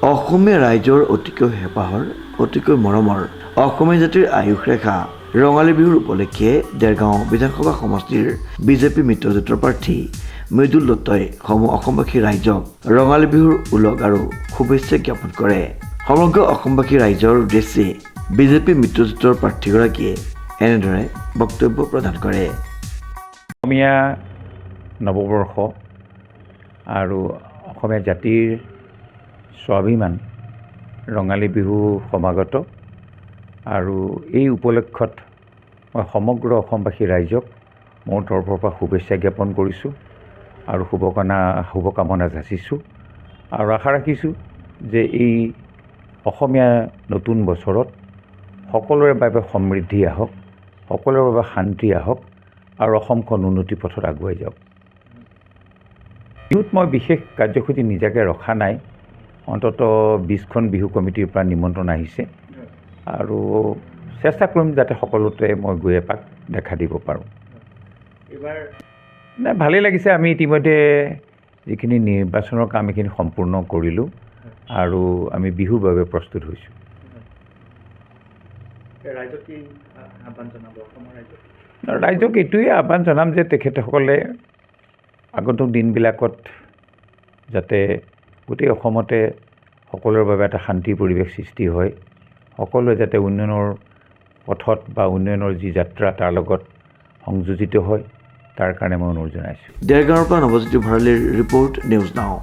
অসমীয়া ৰাইজৰ অতিকৈ হেঁপাহৰ অতিকৈ মৰমৰ অসমীয়া জাতিৰ আয়ুস ৰেখা ৰঙালী বিহুৰ উপলক্ষে দেৰগাঁও বিধানসভা সমষ্টিৰ বিজেপি মিত্ৰজোঁটৰ প্ৰাৰ্থী মৃদুল দত্তই অসমবাসী ৰাইজক ৰঙালী বিহুৰ ওলগ আৰু শুভেচ্ছা জ্ঞাপন কৰে। সমগ্ৰ অসমবাসী ৰাইজৰ উদ্দেশ্যে বিজেপি মিত্ৰজোঁটৰ প্ৰাৰ্থীগৰাকীয়ে এনেদৰে বক্তব্য প্ৰদান কৰে। অসমীয়া নৱবৰ্ষ আৰু অসমীয়া জাতিৰ স্বাভিমান ৰঙালী বিহু সমাগত আৰু এই উপলক্ষত মই সমগ্ৰ অসমবাসী ৰাইজক মোৰ তৰফৰ পৰা শুভেচ্ছা জ্ঞাপন কৰিছোঁ আৰু শুভকামনা যাচিছোঁ আৰু আশা ৰাখিছোঁ যে এই অসমীয়া নতুন বছৰত সকলোৰে বাবে সমৃদ্ধি আহক, সকলোৰে বাবে শান্তি আহক আৰু অসমখন উন্নতিৰ পথত আগুৱাই যাওক। বিহুত মই বিশেষ কাৰ্যসূচী নিজাকৈ ৰখা নাই, অন্ততঃ 20খন বিহু কমিটিৰ পৰা নিমন্ত্ৰণ আহিছে আৰু চেষ্টা কৰিম যাতে সকলোতে মই গৈ এপাক দেখা দিব পাৰোঁ। এইবাৰ ভালেই লাগিছে, আমি ইতিমধ্যে যিখিনি নিৰ্বাচনৰ কাম এইখিনি সম্পূৰ্ণ কৰিলোঁ আৰু আমি বিহুৰ বাবে প্ৰস্তুত হৈছোঁ। ৰাইজক এইটোৱে আহ্বান জনাম যে তেখেতসকলে আগন্তুক দিনবিলাকত যাতে গোটেই অসমতে সকলোৰে বাবে এটা শান্তিৰ পৰিৱেশ সৃষ্টি হয়, সকলোৱে যাতে উন্নয়নৰ পথত বা উন্নয়নৰ যি যাত্ৰা তাৰ লগত সংযোজিত হয়, তাৰ কাৰণে মই অনুৰোধ জনাইছোঁ। দেৰগাঁৱৰ পৰা নৱজ্যোতি ভঁৰালীৰ ৰিপৰ্ট, নিউজ নাও।